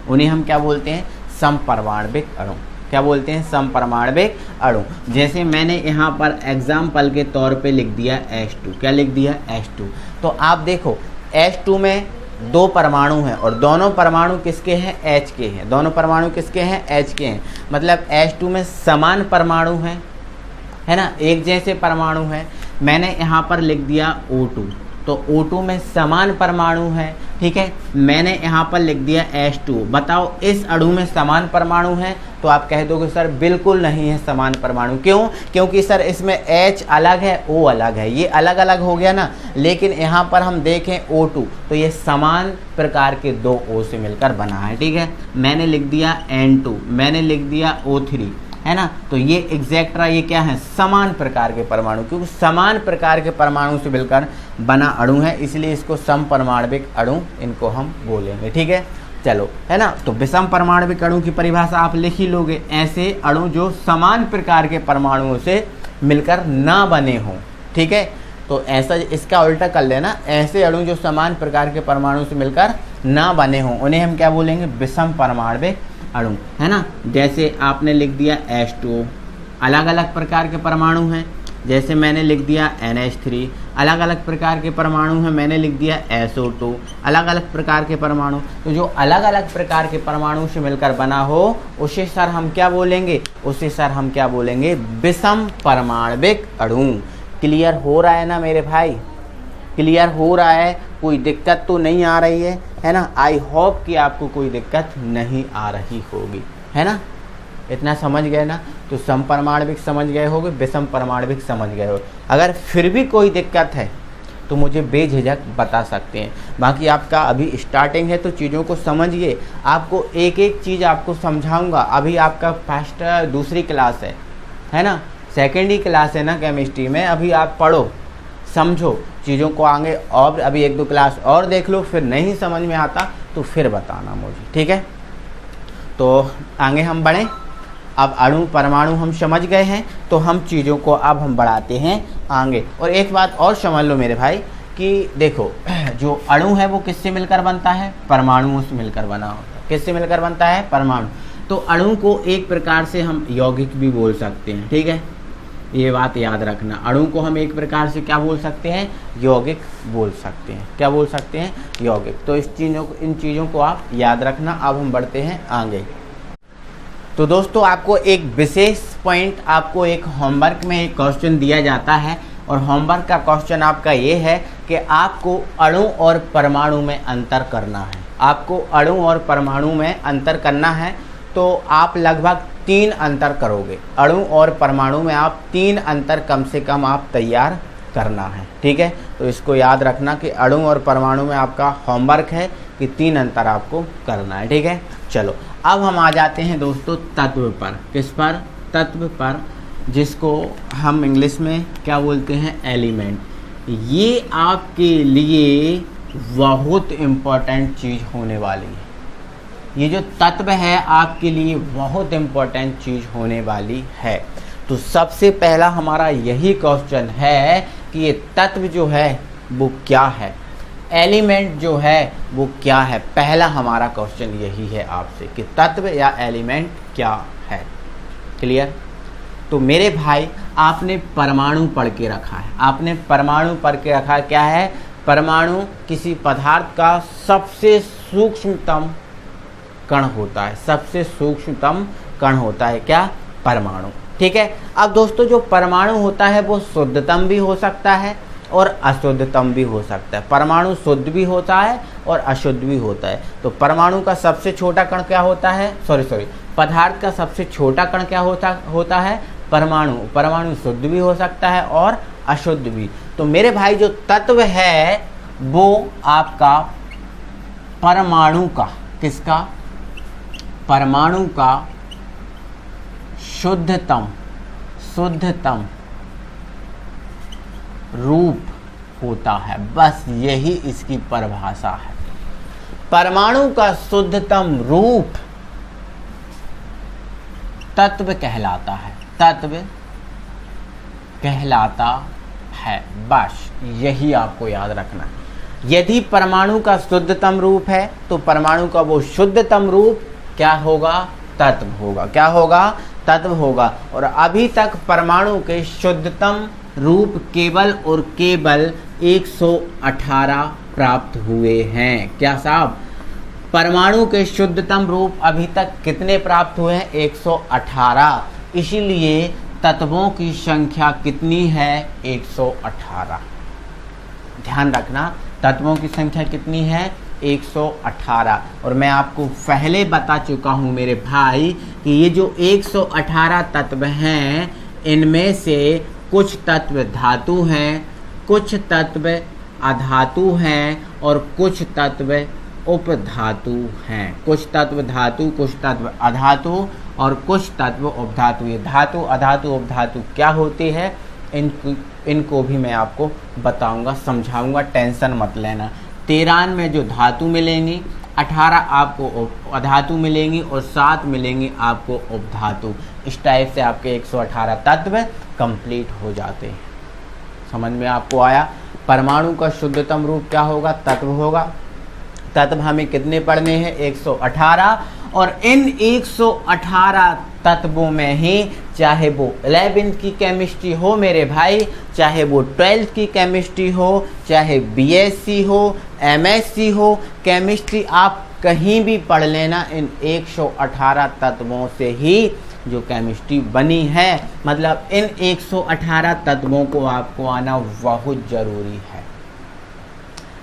उन्हें हम क्या बोलते हैं, समपरमाणविक अणु। क्या बोलते हैं, समपरमाणविक अणु। जैसे मैंने यहाँ पर एग्जाम्पल के तौर पे लिख दिया H2, क्या लिख दिया, H2। तो आप देखो H2 में 2 परमाणु हैं और दोनों परमाणु किसके हैं, H के हैं। दोनों परमाणु किसके हैं, H के हैं। मतलब H2 में समान परमाणु है ना, एक जैसे परमाणु है। मैंने यहाँ पर लिख दिया O2, तो O2 में समान परमाणु है। ठीक है, मैंने यहाँ पर लिख दिया H2। बताओ इस अणु में समान परमाणु है, तो आप कह दोगे सर बिल्कुल नहीं है समान परमाणु। क्यों, क्योंकि सर इसमें H अलग है, O अलग है, ये अलग अलग हो गया ना। लेकिन यहाँ पर हम देखें O2, तो ये समान प्रकार के 2 O से मिलकर बना है। ठीक है, मैंने लिख दिया N2, मैंने लिख दिया O3, है ना। तो ये एग्जैक्ट ये क्या है, समान प्रकार के परमाणु, क्योंकि समान प्रकार के परमाणु से मिलकर बना अणु है, इसलिए इसको समपरमाणविक अणु इनको हम बोलेंगे। ठीक है, चलो, है ना। तो विषम परमाणविक अणु की परिभाषा आप लिख ही लोगे, ऐसे अणु जो समान प्रकार के परमाणुओं से मिलकर ना बने हों। ठीक है, तो ऐसा इसका उल्टा कर लेना, ऐसे अणु जो समान प्रकार के परमाणु से मिलकर ना बने हों, उन्हें हम क्या बोलेंगे, विषम परमाणविक अणु, है ना। जैसे आपने लिख दिया H2O, अलग अलग प्रकार के परमाणु हैं। जैसे मैंने लिख दिया NH3, अलग अलग प्रकार के परमाणु हैं। मैंने लिख दिया SO2, अलग अलग प्रकार के परमाणु। तो जो अलग अलग प्रकार के परमाणु से मिलकर बना हो, उसे सर हम क्या बोलेंगे, उसे सर हम क्या बोलेंगे, विषम परमाणविक अणु। क्लियर हो रहा है ना मेरे भाई, क्लियर हो रहा है, कोई दिक्कत तो नहीं आ रही है ना। आई होप कि आपको कोई दिक्कत नहीं आ रही होगी, है ना। इतना समझ गए ना, तो समपरमाणविक समझ गए होगे, विषम परमाणविक समझ गए हो। अगर फिर भी कोई दिक्कत है तो मुझे बेझिझक बता सकते हैं। बाकी आपका अभी स्टार्टिंग है, तो चीज़ों को समझिए। आपको एक एक चीज़ आपको समझाऊंगा। अभी आपका फर्स्ट दूसरी क्लास है ना, सेकेंड ही क्लास है ना केमिस्ट्री में। अभी आप पढ़ो, समझो चीज़ों को, आगे और अभी 1-2 क्लास और देख लो, फिर नहीं समझ में आता तो फिर बताना मुझे। ठीक है, तो आगे हम बढ़ें। अब अणु परमाणु हम समझ गए हैं, तो हम चीज़ों को अब हम बढ़ाते हैं आगे। और एक बात और समझ लो मेरे भाई कि देखो, जो अणु है वो किससे मिलकर बनता है, परमाणुओं से मिलकर बना होता है। किससे मिलकर बनता है, परमाणु। तो अणु को एक प्रकार से हम यौगिक भी बोल सकते हैं। ठीक है, ये बात याद रखना। अणु को हम एक प्रकार से क्या बोल सकते हैं, यौगिक बोल सकते हैं। क्या बोल सकते हैं, यौगिक। तो इन चीज़ों को आप याद रखना। अब हम बढ़ते हैं आगे। तो दोस्तों, आपको एक विशेष पॉइंट, आपको एक होमवर्क में एक क्वेश्चन दिया जाता है, और होमवर्क का क्वेश्चन आपका ये है कि आपको अणु और परमाणु में अंतर करना है। आपको अणु और परमाणु में अंतर करना है, तो आप लगभग 3 अंतर करोगे। अणु और परमाणु में आप 3 अंतर कम से कम आप तैयार करना है। ठीक है, तो इसको याद रखना कि अणु और परमाणु में आपका होमवर्क है कि 3 अंतर आपको करना है। ठीक है, चलो अब हम आ जाते हैं दोस्तों तत्व पर। किस पर, तत्व पर, जिसको हम इंग्लिश में क्या बोलते हैं, एलिमेंट। ये आपके लिए बहुत इम्पोर्टेंट चीज़ होने वाली है। ये जो तत्व है आपके लिए बहुत इम्पोर्टेंट चीज़ होने वाली है। तो सबसे पहला हमारा यही क्वेश्चन है कि ये तत्व जो है वो क्या है, एलिमेंट जो है वो क्या है। पहला हमारा क्वेश्चन यही है आपसे कि तत्व या एलिमेंट क्या है। क्लियर। तो मेरे भाई, आपने परमाणु पढ़ के रखा है, आपने परमाणु पढ़ के रखा है। क्या है, परमाणु किसी पदार्थ का सबसे सूक्ष्मतम कण होता है। सबसे सूक्ष्मतम कण होता है क्या, परमाणु। ठीक है। अब दोस्तों, जो परमाणु होता है वो शुद्धतम भी हो सकता है और अशुद्धतम भी हो सकता है। परमाणु शुद्ध भी होता है और अशुद्ध भी होता है। तो परमाणु का सबसे छोटा कण क्या होता है, पदार्थ का सबसे छोटा कण क्या होता है, परमाणु। परमाणु शुद्ध भी हो सकता है और अशुद्ध भी। तो मेरे भाई, जो तत्व है वो आपका परमाणु का, किसका, परमाणु का शुद्धतम रूप होता है। बस यही इसकी परिभाषा है। परमाणु का शुद्धतम रूप तत्व कहलाता है, तत्व कहलाता है। बस यही आपको याद रखना है। यदि परमाणु का शुद्धतम रूप है तो परमाणु का वो शुद्धतम रूप क्या होगा, तत्व होगा। क्या होगा, तत्व होगा। और अभी तक परमाणु के शुद्धतम रूप केवल और केवल 118 प्राप्त हुए हैं। क्या साहब, परमाणु के शुद्धतम रूप अभी तक कितने प्राप्त हुए हैं, 118। इसीलिए तत्वों की संख्या कितनी है, 118। ध्यान रखना, तत्वों की संख्या कितनी है, 118। और मैं आपको पहले बता चुका हूं मेरे भाई कि ये जो 118 तत्व हैं, इनमें से कुछ तत्व धातु हैं, कुछ तत्व अधातु हैं और कुछ तत्व उपधातु हैं। कुछ तत्व धातु, कुछ तत्व अधातु और कुछ तत्व उपधातु। ये धातु अधातु उपधातु क्या होती है, इनको भी मैं आपको बताऊंगा, समझाऊंगा, टेंशन मत लेना। 13 में जो धातु मिलेंगी, 18 आपको अधातु मिलेंगी और 7 मिलेंगी आपको उपधातु। इस टाइप से आपके 118 तत्व कंप्लीट हो जाते हैं। समझ में आपको आया। परमाणु का शुद्धतम रूप क्या होगा, तत्व होगा। तत्व हमें कितने पढ़ने हैं, 118। और इन 118 तत्वों में ही चाहे वो 11th की केमिस्ट्री हो मेरे भाई, चाहे वो 12th की केमिस्ट्री हो, चाहे बीएससी हो, एमएससी हो, केमिस्ट्री आप कहीं भी पढ़ लेना, इन 118 तत्वों से ही जो केमिस्ट्री बनी है। मतलब इन 118 तत्वों को आपको आना बहुत ज़रूरी है।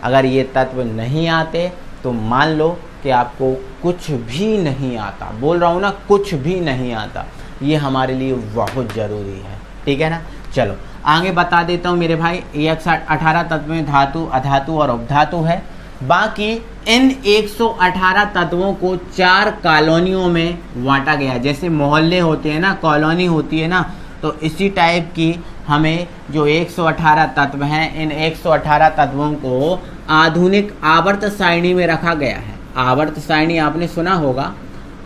अगर ये तत्व नहीं आते तो मान लो कि आपको कुछ भी नहीं आता। बोल रहा हूँ ना, कुछ भी नहीं आता। ये हमारे लिए बहुत ज़रूरी है, ठीक है ना। चलो आगे बता देता हूँ मेरे भाई। ये 118 तत्व में धातु अधातु और उपधातु है। बाकी इन 118 तत्वों को 4 कॉलोनियों में बांटा गया। जैसे मोहल्ले होते हैं ना, कॉलोनी होती है ना, तो इसी टाइप की हमें जो 118 तत्व हैं, इन 118 तत्वों को आधुनिक आवर्त सारणी में रखा गया है। आवर्त सारणी आपने सुना होगा,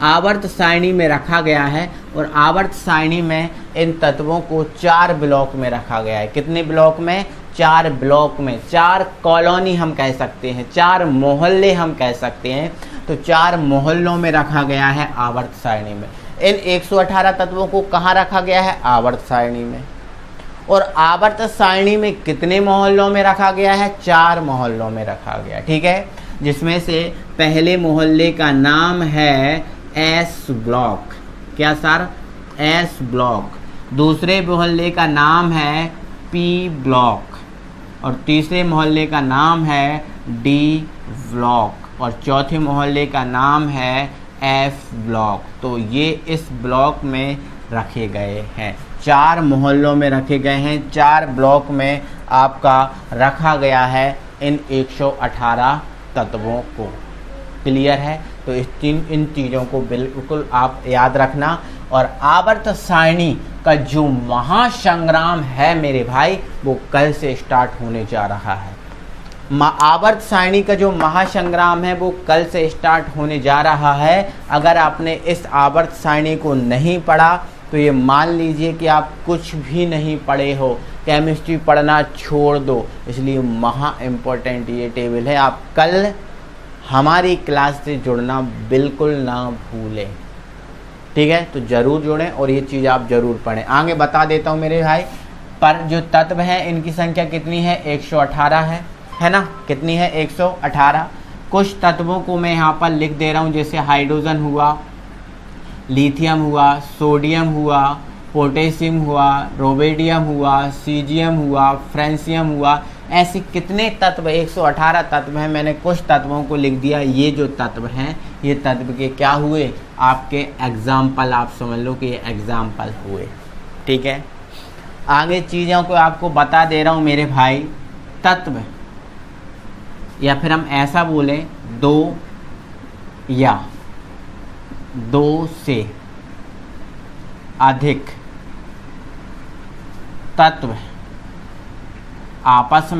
आवर्त सारणी में रखा गया है। और आवर्त सारणी में इन तत्वों को 4 ब्लॉक में रखा गया है। कितने ब्लॉक में, 4 ब्लॉक में। 4 कॉलोनी हम कह सकते हैं, 4 मोहल्ले हम कह सकते हैं। तो 4 मोहल्लों में रखा गया है आवर्त सारणी में। इन 118 तत्वों को कहाँ रखा गया है, आवर्त सारणी में। और आवर्त सारणी में कितने मोहल्लों में रखा गया है, 4 मोहल्लों में रखा गया, ठीक है। जिसमें से पहले मोहल्ले का नाम है एस ब्लॉक। क्या सर, एस ब्लॉक। दूसरे मोहल्ले का नाम है पी ब्लॉक और तीसरे मोहल्ले का नाम है डी ब्लॉक और चौथे मोहल्ले का नाम है एफ ब्लॉक। तो ये इस ब्लॉक में रखे गए हैं, 4 मोहल्लों में रखे गए हैं, 4 ब्लॉक में आपका रखा गया है इन 118 तत्वों को। क्लियर है। तो इन चीज़ों को बिल्कुल आप याद रखना। और आवर्त सारणी का जो महासंग्राम है मेरे भाई, वो कल से स्टार्ट होने जा रहा है। आवर्त सारणी का जो महासंग्राम है वो कल से स्टार्ट होने जा रहा है। अगर आपने इस आवर्त सारणी को नहीं पढ़ा तो ये मान लीजिए कि आप कुछ भी नहीं पढ़े हो, केमिस्ट्री पढ़ना छोड़ दो। इसलिए महा इम्पोर्टेंट ये टेबल है। आप कल हमारी क्लास से जुड़ना बिल्कुल ना भूलें, ठीक है। तो ज़रूर जुड़ें और ये चीज़ आप ज़रूर पढ़ें। आगे बता देता हूँ मेरे भाई। पर जो तत्व हैं इनकी संख्या कितनी है, 118 है ना। कितनी है, 118। कुछ तत्वों को मैं यहाँ पर लिख दे रहा हूँ, जैसे हाइड्रोजन हुआ, लिथियम हुआ, सोडियम हुआ, पोटेशियम हुआ, रोबेडियम हुआ, सीजियम हुआ, फ्रेंसियम हुआ। ऐसे कितने तत्व, 118 तत्व हैं। मैंने कुछ तत्वों को लिख दिया। ये जो तत्व हैं, ये तत्व के क्या हुए, आपके एग्जाम्पल। आप समझ लो कि ये एग्जाम्पल हुए, ठीक है। आगे चीज़ों को आपको बता दे रहा हूँ मेरे भाई। तत्व या फिर हम ऐसा बोलें दो या दो से अधिक तत्व आपस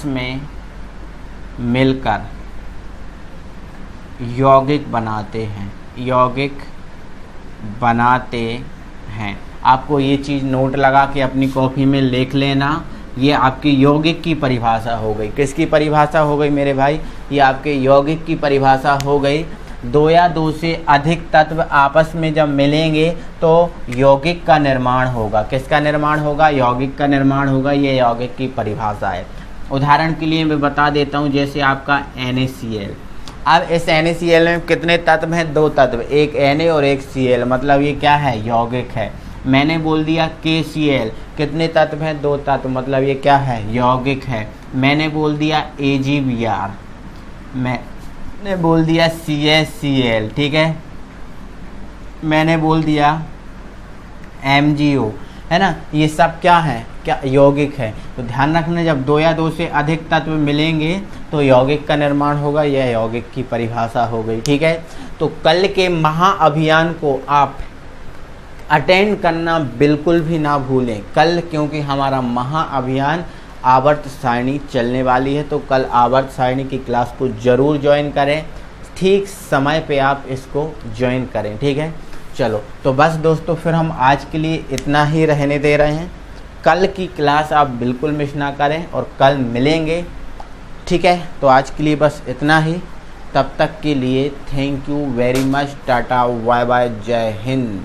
में मिलकर यौगिक बनाते हैं। आपको ये चीज़ नोट लगा के अपनी कॉपी में लिख लेना। ये आपकी यौगिक की परिभाषा हो गई। किसकी परिभाषा हो गई मेरे भाई? ये आपके यौगिक की परिभाषा हो गई। दो या दो से अधिक तत्व आपस में जब मिलेंगे तो यौगिक का निर्माण होगा। किसका निर्माण होगा? यौगिक का निर्माण होगा। ये यौगिक की परिभाषा है। उदाहरण के लिए मैं बता देता हूँ, जैसे आपका NaCl। अब इस NaCl में कितने तत्व हैं? दो तत्व, एक Na और एक Cl, मतलब ये क्या है? यौगिक है। मैंने बोल दिया KCl, कितने तत्व हैं? दो तत्व, मतलब ये क्या है? यौगिक है। मैंने बोल दिया AgBr, मैंने बोल दिया CaCl, ठीक है। मैंने बोल दिया MgO, है ना। ये सब क्या है? क्या यौगिक है। तो ध्यान रखना, जब दो या दो से अधिक तत्व मिलेंगे तो यौगिक का निर्माण होगा। यह यौगिक की परिभाषा हो गई, ठीक है। तो कल के महाअभियान को आप अटेंड करना बिल्कुल भी ना भूलें कल, क्योंकि हमारा महाअभियान आवर्त सारणी चलने वाली है। तो कल आवर्त सारणी की क्लास को ज़रूर ज्वाइन करें। ठीक समय पे आप इसको ज्वाइन करें, ठीक है। चलो तो बस दोस्तों, फिर हम आज के लिए इतना ही रहने दे रहे हैं। कल की क्लास आप बिल्कुल मिस ना करें और कल मिलेंगे, ठीक है। तो आज के लिए बस इतना ही। तब तक के लिए thank you very much. Tata, bye bye, Jai Hind.